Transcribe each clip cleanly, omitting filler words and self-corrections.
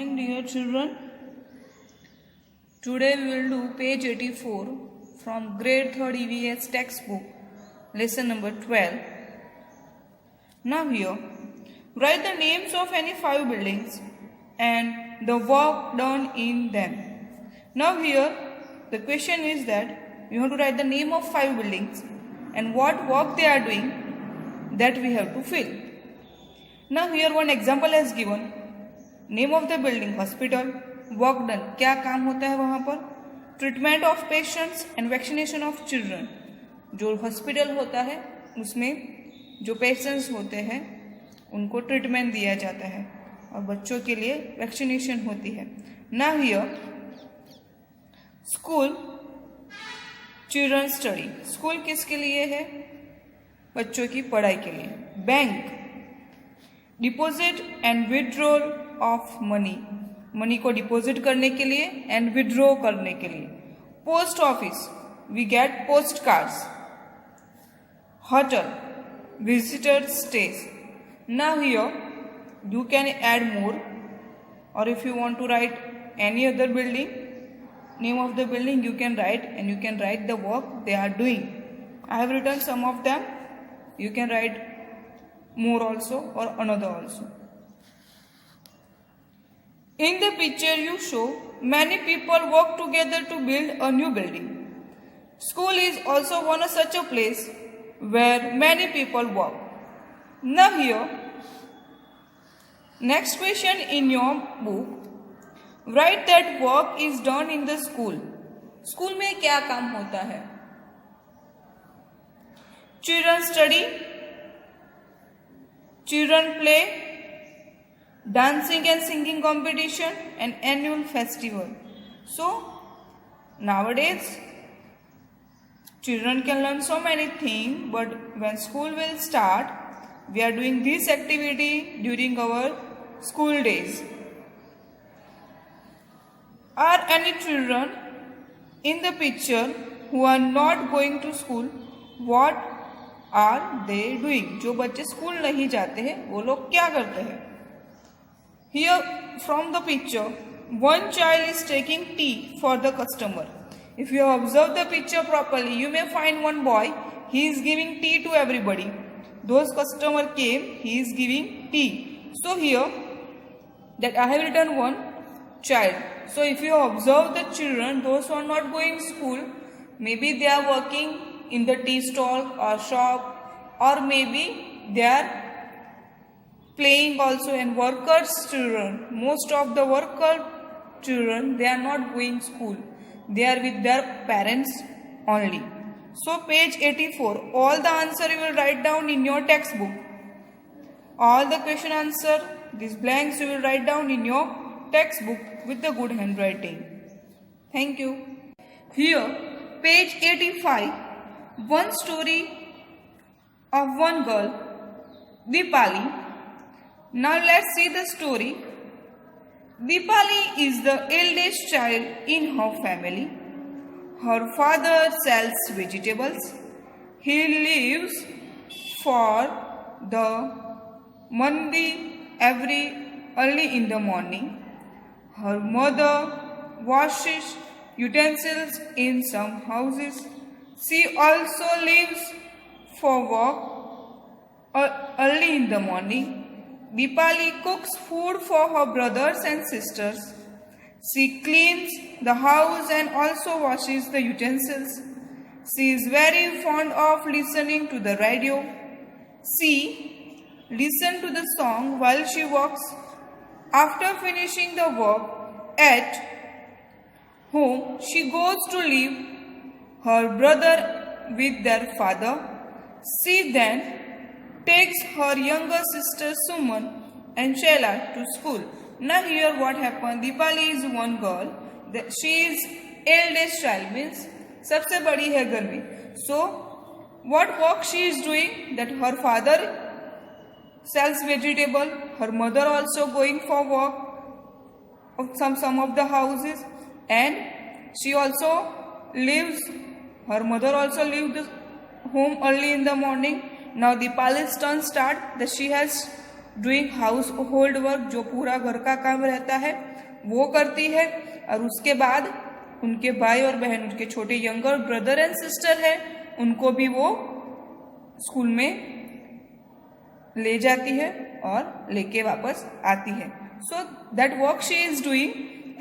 morning, dear children. Today we will do page 84 from grade 3rd EVS textbook, lesson number 12. Now here, write the names of any 5 buildings and the work done in them. Now here, the question is that you have to write the name of 5 buildings and what work they are doing, that we have to fill. Now here one example is given. Name of the building hospital, work done क्या काम होता है वहाँ पर, treatment of patients and vaccination of children, जो hospital होता है उसमें जो पेशेंट्स होते हैं उनको ट्रीटमेंट दिया जाता है और बच्चों के लिए वैक्सीनेशन होती है. Now here school, children study, school किसके लिए है, बच्चों की पढ़ाई के लिए. Bank, deposit and withdrawal of money, money को डिपॉजिट करने के लिए एंड विड्रॉ करने के लिए. Post office, we get post cards. Hotel, visitor stays. Now here you can add more, और if you want to write any other building, name of the building you can write and you can write the work they are doing. I have written some of them. You can write more also or another also. In the picture you show many people work together to build a new building. School is also one of such a place where many people work. Now here, next question in your book, write that work is done in the school. School में क्या काम होता है? Children study, children play, dancing and singing competition and annual festival. So nowadays children can learn so many things, but when school will start, we are doing this activity during our school days. Are any children in the picture who are not going to school? What are they doing? जो बच्चे school नहीं जाते हैं वो लोग क्या करते हैं? Here from the picture, one child is taking tea for the customer. If you observe the picture properly, you may find one boy, he is giving tea to everybody. Those customer came, he is giving tea. So here, that I have written one child. So if you observe the children, those who are not going school, maybe they are working in the tea stall or shop, or maybe they are playing also. And workers children, most of the worker children, they are not going school, they are with their parents only. So page 84, all the answer you will write down in your textbook. All the question answer, these blanks you will write down in your textbook with the good handwriting. Thank you. Here page 85, one story of one girl, Deepali. Now let's see the story. Deepali is the eldest child in her family. Her father sells vegetables. He leaves for the mandi every early in the morning. Her mother washes utensils in some houses. She also leaves for work early in the morning. Deepali cooks food for her brothers and sisters. She cleans the house and also washes the utensils. She is very fond of listening to the radio. She listens to the song while she works. After finishing the work at home, she goes to leave her brother with their father. She then takes her younger sister Suman and Shaila to school. Now here what happened, Deepali is one girl, she is eldest child, means सबसे बड़ी है घर में. So what work she is doing, that her father sells vegetable, her mother also going for work of some of the houses, and she also leaves, her mother also leaves the home early in the morning. Now Deepali's turn start, that she has doing household work, जो पूरा घर का काम रहता है वो करती है, और उसके बाद उनके भाई और बहन, उनके छोटे यंगर ब्रदर एंड सिस्टर है, उनको भी वो स्कूल में ले जाती है और लेके वापस आती है. So that work she is doing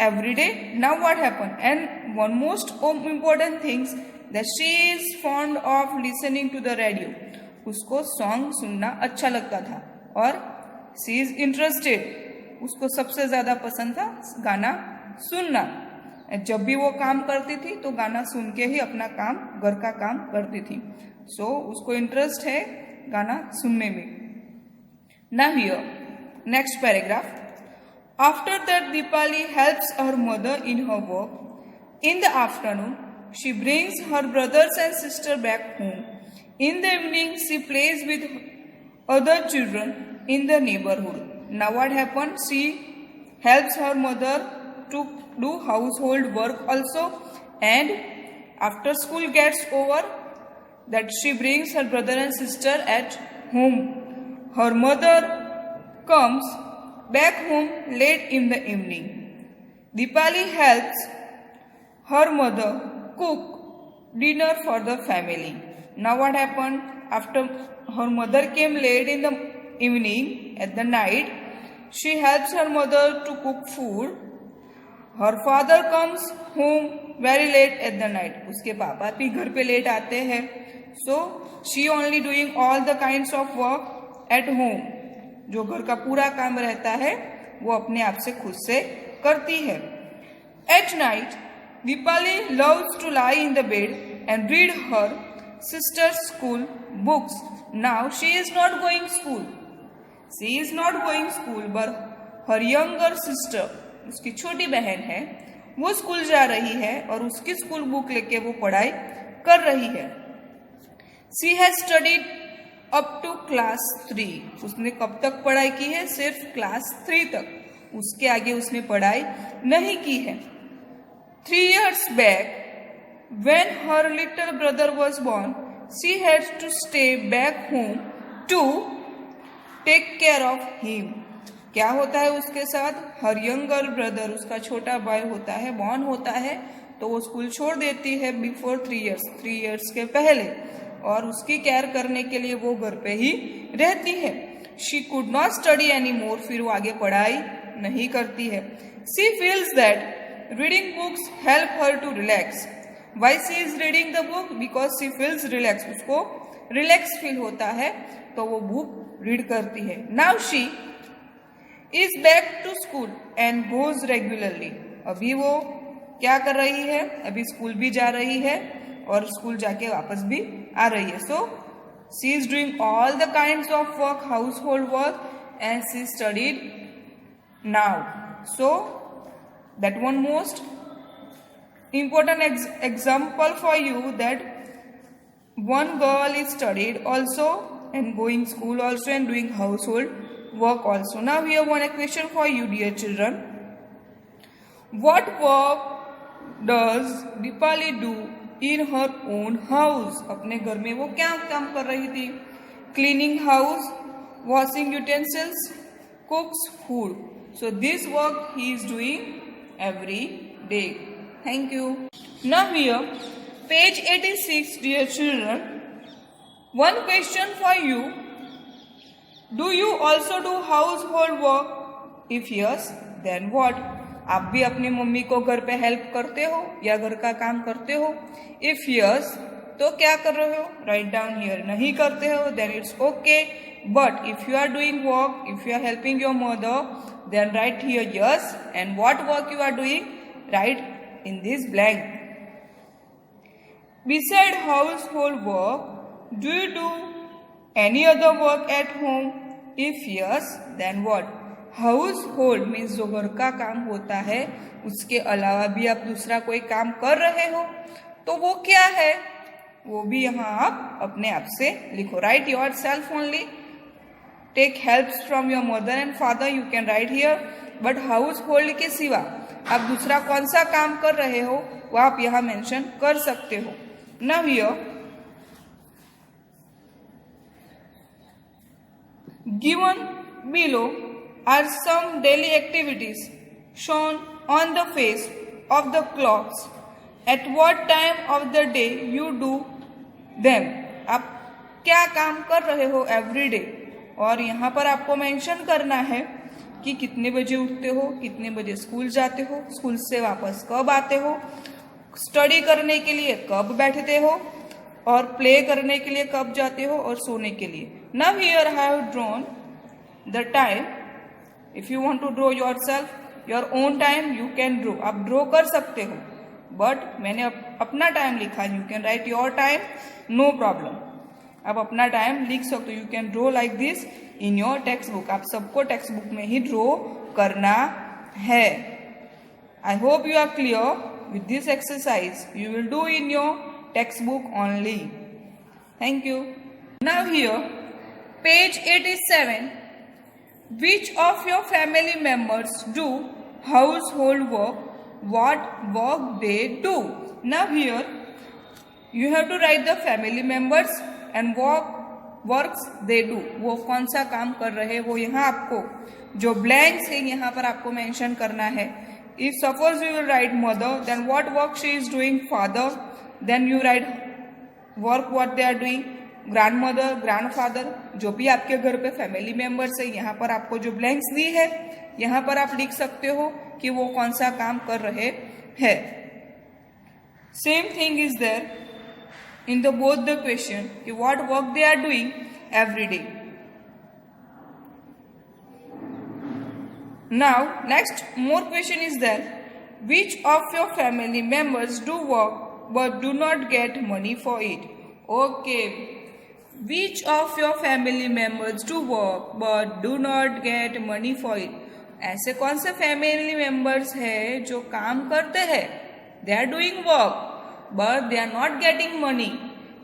every day. Now what happened? And one most important things that she is fond of listening to the radio. उसको सॉन्ग सुनना अच्छा लगता था और she is interested. उसको सबसे ज्यादा पसंद था गाना सुनना. जब भी वो काम करती थी तो गाना सुन के ही अपना काम, घर का काम करती थी. सो उसको इंटरेस्ट है गाना सुनने में. Now here, next paragraph. After that, Dipali helps her mother in her work. In the afternoon, she brings her brothers and sister back home. In the evening, she plays with other children in the neighborhood. Now what happened? She helps her mother to do household work also. And after school gets over, that she brings her brother and sister at home. Her mother comes back home late in the evening. Dipali helps her mother cook dinner for the family. Now what happened? After her mother came late in the evening, at the night, she helps her mother to cook food. Her father comes home very late at the night. उसके पापा भी घर पे late आते हैं. So she only doing all the kinds of work at home. जो घर का पूरा काम रहता है वो अपने आप से खुद से करती है. At night, Dipali loves to lie in the bed and read her sister's school books. Now she is not going school. She is not going school, but her younger sister, उसकी छोटी बहन है, वो स्कूल जा रही है और उसकी स्कूल बुक लेके वो पढ़ाई कर रही है. She has studied up to class 3. उसने कब तक पढ़ाई की है? सिर्फ क्लास 3 तक. उसके आगे उसने पढ़ाई नहीं की है. 3 years back, when her little brother was born, she had to stay back home to take care of him. क्या होता है उसके साथ? हर यंगर ब्रदर, उसका छोटा भाई होता है, बॉर्न होता है, तो वो स्कूल छोड़ देती है बिफोर 3 years, 3 years के पहले, और उसकी केयर करने के लिए वो घर पे ही रहती है. She could not study any more. फिर वो आगे पढ़ाई नहीं करती है. She feels that reading books help her to relax. Why she is reading the book? Because she feels relax. उसको रिलैक्स फील होता है तो वो बुक रीड करती है. Now she is back to school and goes regularly. अभी वो क्या कर रही है? अभी स्कूल भी जा रही है और स्कूल जाके वापस भी आ रही है. So she is doing all the kinds of work, house hold work, and she studied now. So that one most important example for you that one girl is studied also and going school also and doing household work also. Now here one question for you dear children. What work does Dipali do in her own house? अपने घर में वो क्या काम कर रही थी? Cleaning house, washing utensils, cooks food. So this work he is doing every day. Thank you. Now here, page 86, dear children. One question for you. Do you also do household work? If yes, then what? आप भी अपनी mummy को घर पे help करते हो या घर का काम करते हो? If yes, तो क्या कर रहे हो? Write down here. नहीं करते हो, then it's okay. But if you are doing work, if you are helping your mother, then write here yes. And what work you are doing? Write in this blank. Beside household work, do you do any other work at home? If yes, then what? Household means जो घर का काम होता है उसके अलावा भी आप दूसरा कोई काम कर रहे हो तो वो क्या है? वो भी यहाँ आप अपने आप से लिखो. Write yourself only. Take helps from your mother and father. You can write here. But household के सिवा आप दूसरा कौन सा काम कर रहे हो वो आप यहाँ मेंशन कर सकते हो. Now here, given below are some daily activities shown on the face of the clocks. At what time of the day you do them? आप क्या काम कर रहे हो एवरी डे, और यहाँ पर आपको मेंशन करना है कि कितने बजे उठते हो, कितने बजे स्कूल जाते हो, स्कूल से वापस कब आते हो, स्टडी करने के लिए कब बैठते हो, और प्ले करने के लिए कब जाते हो, और सोने के लिए. Now here I have drawn the time. If you want to draw yourself your own time, you can draw. आप ड्रॉ कर सकते हो, बट मैंने अपना टाइम लिखा. You can write your time, no problem. आप अपना टाइम लिख सकते हो. You can draw like this in your text book. आप सबको टेक्स्ट बुक में ही ड्रॉ करना है. I hope you are clear with this exercise. You will do in your textbook only. Thank you. Now here, page 87. Which of your family members do household work? What work they do? Now here, you have to write the family members and works they do. वो कौन सा काम कर रहे हैं वो यहाँ आपको जो blanks है यहाँ पर आपको mention करना है. If suppose you will write mother, then what work she is doing? Father. Then you write work what they are doing. Grandmother, grandfather. जो भी आपके घर पे फैमिली मेंबर्स है, यहाँ पर आपको जो ब्लैंक्स दी है यहाँ पर आप लिख सकते हो कि वो कौन सा काम कर रहे हैं. Same thing is there in the both the question कि what work they are doing every day. Now, next more question is there. Which of your family members do work but do not get money for it? Okay. Which of your family members do work but do not get money for it? ऐसे कौन से family members हैं जो काम करते हैं? They are doing work but they are not getting money.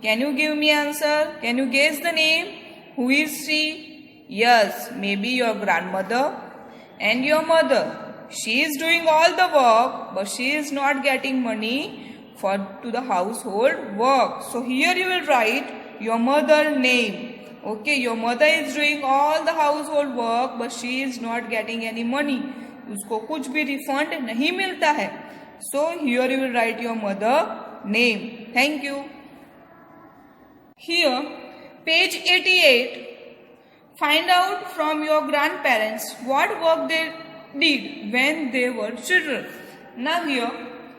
Can you give me answer? Can you guess the name? Who is she? Yes, maybe your grandmother and your mother. She is doing all the work but she is not getting money to the household work. So here you will write your mother name. Okay, your mother is doing all the household work but she is not getting any money. उसको कुछ भी refund नहीं मिलता है. So here you will write your mother name. Thank you. Here page 88. Find out from your grandparents what work they did when they were children. Now here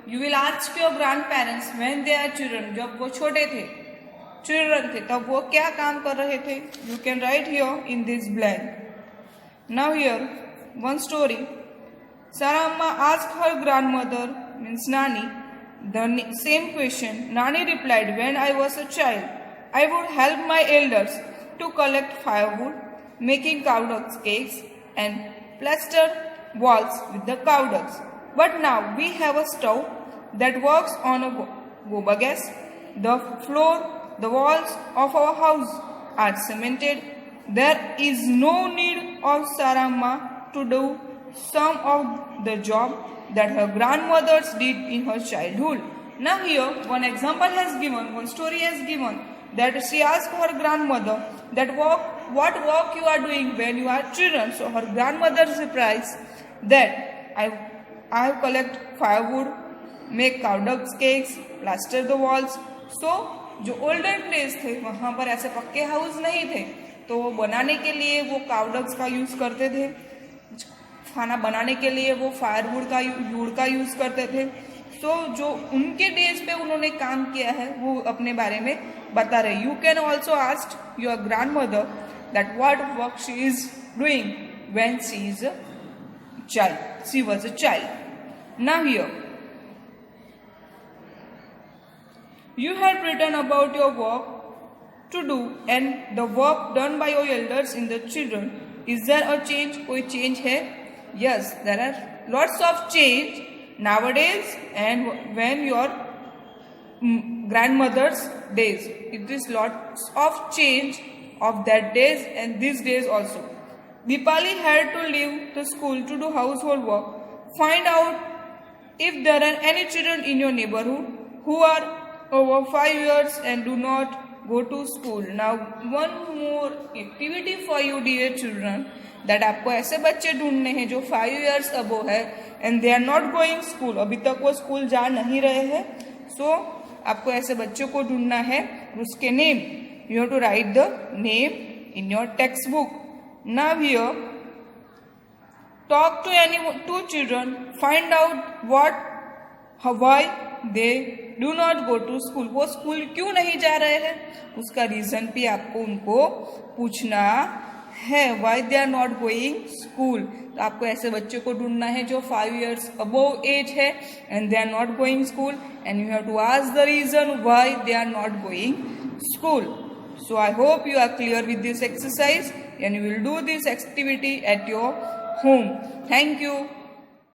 you will ask your grandparents when they are children. जब वो छोटे थे, children थे, तब वो क्या काम कर रहे थे. You can write here in this blank. Now here one story. Sarama asked her grandmother, means Nani, the same question. Nani replied, when I was a child, I would help my elders to collect firewood, making cow ducks cakes and plaster walls with the cow ducks. But now we have a stove that works on a gobar gas. The floor, the walls of our house are cemented. There is no need of Sarama to do some of the job that her grandmothers did in her childhood. Now here one example has given, one story has given that she asked her grandmother that what work you are doing when you are children. So her grandmother replies that I have collect firewood, make cow ducks cakes, plaster the walls. So जो olden place थे वहाँ पर ऐसे पक्के house नहीं थे, तो वो बनाने के लिए वो काउ डक्स का यूज करते थे. खाना बनाने के लिए वो फायरवुड का वुड का यूज करते थे. तो जो उनके डेज पे उन्होंने काम किया है वो अपने बारे में बता रहे. You can also ask your grand mother that what work she is doing when she is a child, she was a child. Now here you have written about your work to do and the work done by your elders in the children. Is there a change? कोई change है? Yes, there are lots of change nowadays and when your grandmother's days. It is lots of change of that days and these days also. Dipali had to leave the school to do household work. Find out if there are any children in your neighborhood who are over 5 years and do not go to school. Now one more activity for you dear children. That आपको ऐसे बच्चे ढूंढने हैं जो 5 years above है and they are not going school, अभी तक वो स्कूल जा नहीं रहे हैं. सो आपको ऐसे बच्चों को ढूंढना है. उसके name, you have to write the name in your textbook. Now here, talk to any two children, find out why they do not go to school. वो स्कूल क्यों नहीं जा रहे हैं, उसका रीजन भी आपको उनको पूछना है. Why they are not going school. तो आपको ऐसे बच्चों को ढूंढना है जो 5 years above age है and they are not going school, and you have to ask the reason why they are not going school. So I hope you are clear with this exercise and you will do this activity at your home. Thank you.